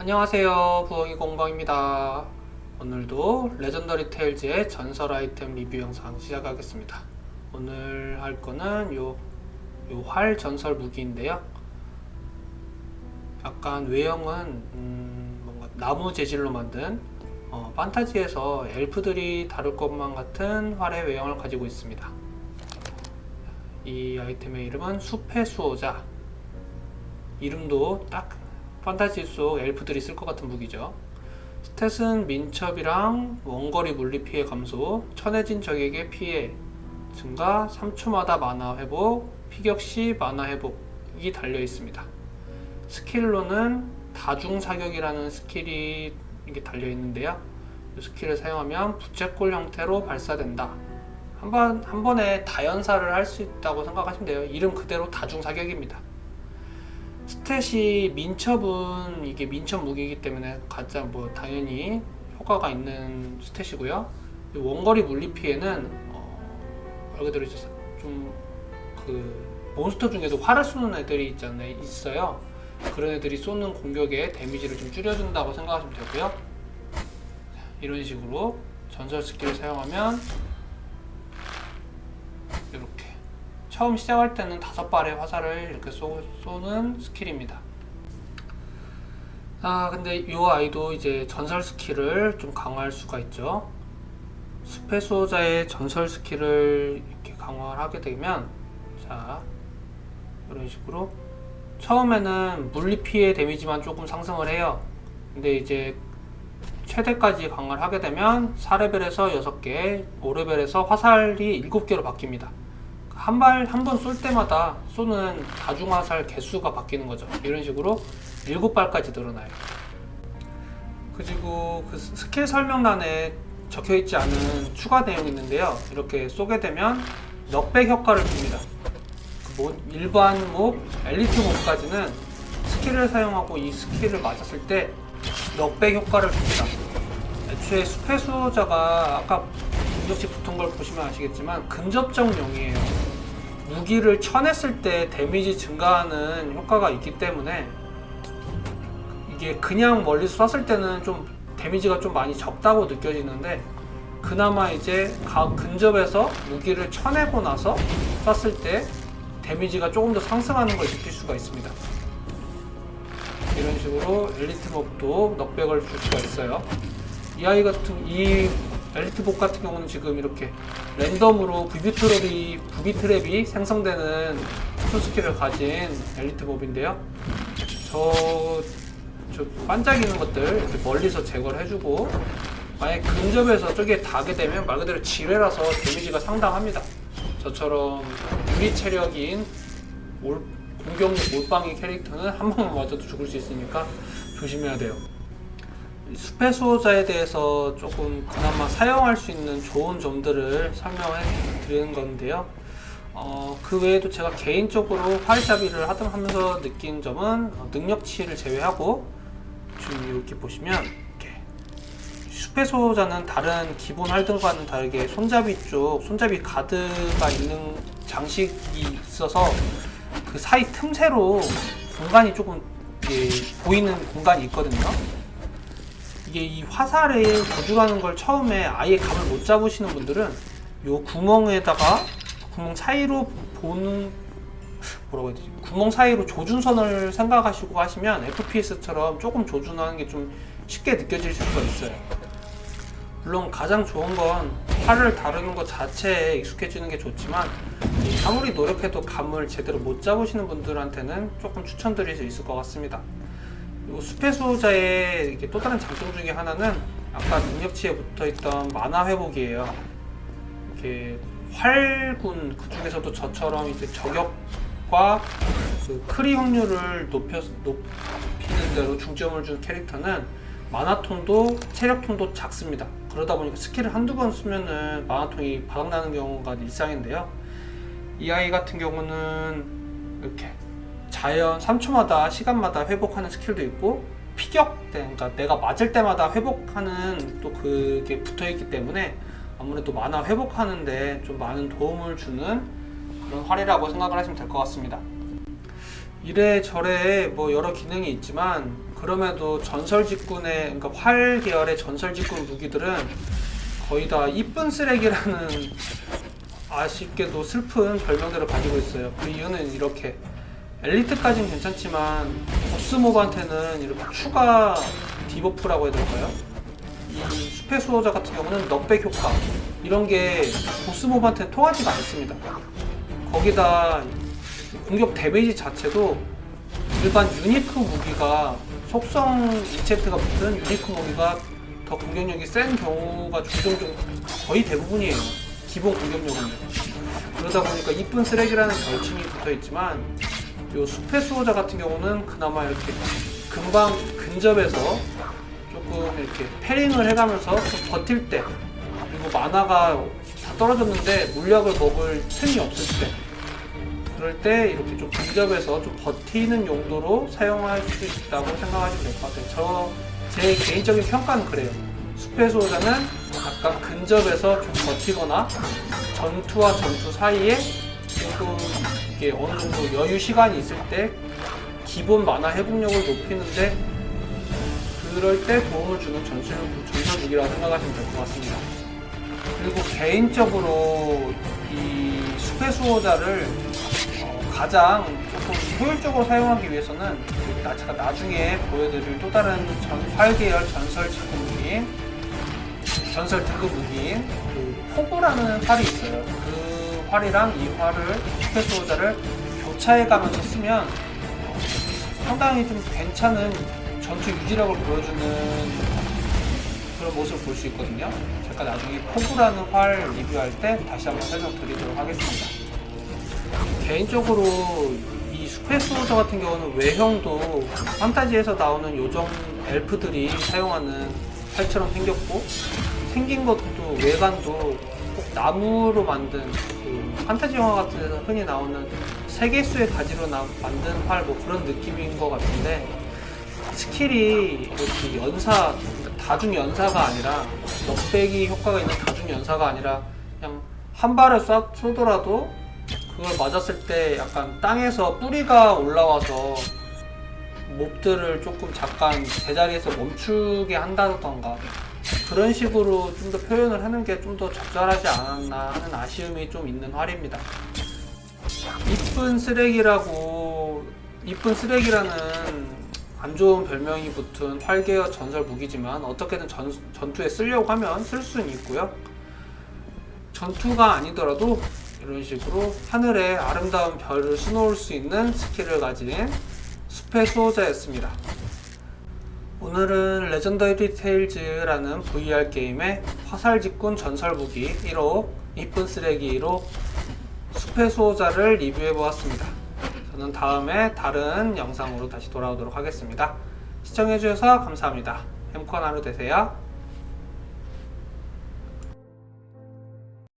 안녕하세요, 부엉이 공방입니다. 오늘도 레전더리 테일즈의 전설 아이템 리뷰 영상 시작하겠습니다. 오늘 할 거는 요 활 전설 무기인데요. 약간 외형은 뭔가 나무 재질로 만든 판타지에서 엘프들이 다룰 것만 같은 활의 외형을 가지고 있습니다. 이 아이템의 이름은 숲의 수호자. 이름도 딱 판타지 속 엘프들이 쓸 것 같은 무기죠. 스탯은 민첩이랑 원거리 물리 피해 감소, 천해진 적에게 피해 증가, 3초마다 마나 회복, 피격 시 마나 회복이 달려 있습니다. 스킬로는 다중 사격이라는 스킬이 이게 달려 있는데요. 이 스킬을 사용하면 부채꼴 형태로 발사된다. 한 번에 다연사를 할 수 있다고 생각하시면 돼요. 이름 그대로 다중 사격입니다. 스탯이 민첩은 이게 민첩 무기이기 때문에 가장 당연히 효과가 있는 스탯이고요. 원거리 물리 피해는 말 그대로 좀 몬스터 중에도 활을 쏘는 애들이 있어요. 그런 애들이 쏘는 공격의 데미지를 좀 줄여준다고 생각하시면 되고요. 이런 식으로 전설 스킬을 사용하면 이렇게 처음 시작할 때는 5발의 화살을 이렇게 쏘는 스킬입니다. 근데 이 아이도 이제 전설 스킬을 좀 강화할 수가 있죠. 숲의 수호자의 전설 스킬을 이렇게 강화를 하게 되면, 이런 식으로 처음에는 물리 피해 데미지만 조금 상승을 해요. 근데 이제 최대까지 강화를 하게 되면 4레벨에서 6개, 5레벨에서 화살이 7개로 바뀝니다. 한 번 쏠 때마다 쏘는 다중화살 개수가 바뀌는 거죠. 이런 식으로 7발까지 늘어나요. 그리고 그 스킬 설명란에 적혀있지 않은 추가 내용이 있는데요. 이렇게 쏘게 되면 넉백 효과를 줍니다. 일반 몹, 엘리트 몹까지는 스킬을 사용하고 이 스킬을 맞았을 때 넉백 효과를 줍니다. 애초에 숲의 수호자가 아까 능력치 붙은 걸 보시면 아시겠지만 근접정용이에요. 무기를 쳐냈을 때 데미지 증가하는 효과가 있기 때문에 이게 그냥 멀리서 쐈을 때는 좀 데미지가 좀 많이 적다고 느껴지는데, 그나마 이제 근접에서 무기를 쳐내고 나서 쐈을 때 데미지가 조금 더 상승하는 걸 느낄 수가 있습니다. 이런 식으로 엘리트 몹도 넉백을 줄 수가 있어요. 이 엘리트 몹 같은 경우는 지금 이렇게 랜덤으로 부비트랩이 생성되는 특수 스킬을 가진 엘리트 몹인데요. 저 반짝이는 것들 이렇게 멀리서 제거를 해주고, 만약 근접에서 저기에 닿게 되면 말 그대로 지뢰라서 데미지가 상당합니다. 저처럼 유리 체력인 공격력 몰빵인 캐릭터는 한 번만 맞아도 죽을 수 있으니까 조심해야 돼요. 숲의 수호자에 대해서 조금 그나마 사용할 수 있는 좋은 점들을 설명해 드리는 건데요. 그 외에도 제가 개인적으로 활잡이를 하면서 느낀 점은 능력치를 제외하고, 지금 이렇게 보시면 숲의 수호자는 다른 기본 활들과는 다르게 손잡이 가드가 있는 장식이 있어서 그 사이 틈새로 공간이 조금 보이는 공간이 있거든요. 이게 이 화살에 도주라는 걸 처음에 아예 감을 못 잡으시는 분들은 요 구멍에다가 구멍 사이로 구멍 사이로 조준선을 생각하시고 하시면 FPS처럼 조금 조준하는 게 좀 쉽게 느껴질 수가 있어요. 물론 가장 좋은 건 활을 다루는 것 자체에 익숙해지는 게 좋지만, 아무리 노력해도 감을 제대로 못 잡으시는 분들한테는 조금 추천드릴 수 있을 것 같습니다. 그리고 숲의 수호자의 또 다른 장점 중에 하나는 아까 능력치에 붙어있던 마나 회복이에요. 이렇게 활군, 그 중에서도 저처럼 이제 저격과 그 크리 확률을 높이는 대로 중점을 준 캐릭터는 마나통도 체력통도 작습니다. 그러다 보니까 스킬을 한두 번 쓰면은 마나통이 바닥나는 경우가 일상인데요. 이 아이 같은 경우는 이렇게 자연 3초마다 시간마다 회복하는 스킬도 있고, 피격 때, 그러니까 내가 맞을 때마다 회복하는 또 그게 붙어있기 때문에 아무래도 마나 회복하는데 좀 많은 도움을 주는 그런 활이라고 생각을 하시면 될 것 같습니다. 이래저래 여러 기능이 있지만 그럼에도 전설 직군의, 그러니까 활 계열의 전설 직군 무기들은 거의 다 이쁜 쓰레기라는 아쉽게도 슬픈 별명들을 가지고 있어요. 그 이유는 이렇게 엘리트까지는 괜찮지만 보스몹한테는 이렇게 추가 디버프라고 해야 될까요? 이 숲의 수호자 같은 경우는 넉백 효과 이런 게 보스몹한테는 통하지가 않습니다. 거기다 공격 데미지 자체도 일반 유니크 무기가 속성 이체트가 붙은 유니크 무기가 더 공격력이 센 경우가 종종 거의 대부분이에요. 기본 공격력은. 그러다 보니까 이쁜 쓰레기라는 별칭이 붙어있지만 요 숲의 수호자 같은 경우는 그나마 이렇게 금방 근접해서 조금 이렇게 패링을 해가면서 좀 버틸 때, 그리고 마나가 다 떨어졌는데 물약을 먹을 틈이 없을 때, 그럴 때 이렇게 좀 근접해서 좀 버티는 용도로 사용할 수 있다고 생각하시면 될 것 같아요. 제 개인적인 평가는 그래요. 숲의 수호자는 약간 근접해서 좀 버티거나 전투와 전투 사이에 조금 이게 어느 정도 여유 시간이 있을 때 기본 만화 회복력을 높이는데 그럴 때 도움을 주는 전설 무기라고 생각하시면 될 것 같습니다. 그리고 개인적으로 이 숲의 수호자를 가장 조금 효율적으로 사용하기 위해서는 제가 나중에 보여드릴 또 다른 활 계열 전설 직급 무기인 전설 등급 무기인 그 포구라는 활이 있어요. 그 활이랑 이 활을 숲의 수호자를 교차해가면서 쓰면 상당히 좀 괜찮은 전투 유지력을 보여주는 그런 모습을 볼 수 있거든요. 제가 나중에 포구라는 활 리뷰할 때 다시 한번 설명드리도록 하겠습니다. 개인적으로 이 숲의 수호자 같은 경우는 외형도 판타지에서 나오는 요정 엘프들이 사용하는 활처럼 생겼고, 생긴 것도 외관도 꼭 나무로 만든 그 판타지 영화 같은 데서 흔히 나오는 세계수의 가지로 만든 활 뭐 그런 느낌인 것 같은데, 스킬이 이렇게 연사, 다중 연사가 아니라 넉배기 효과가 있는 다중 연사가 아니라 그냥 한 발을 쏘더라도 그걸 맞았을 때 약간 땅에서 뿌리가 올라와서 몹들을 조금 잠깐 제자리에서 멈추게 한다던가 그런 식으로 좀 더 표현을 하는 게 좀 더 적절하지 않았나 하는 아쉬움이 좀 있는 활입니다. 이쁜 쓰레기라는 안 좋은 별명이 붙은 활 계열 전설 무기지만 어떻게든 전투에 쓰려고 하면 쓸 수는 있고요. 전투가 아니더라도 이런 식으로 하늘에 아름다운 별을 수놓을 수 있는 스킬을 가진 숲의 수호자였습니다. 오늘은 레전더리 테일즈라는 VR 게임의 화살직군 전설 무기 1호 이쁜 쓰레기 1호 숲의 수호자를 리뷰해보았습니다. 저는 다음에 다른 영상으로 다시 돌아오도록 하겠습니다. 시청해주셔서 감사합니다. 행복한 하루 되세요.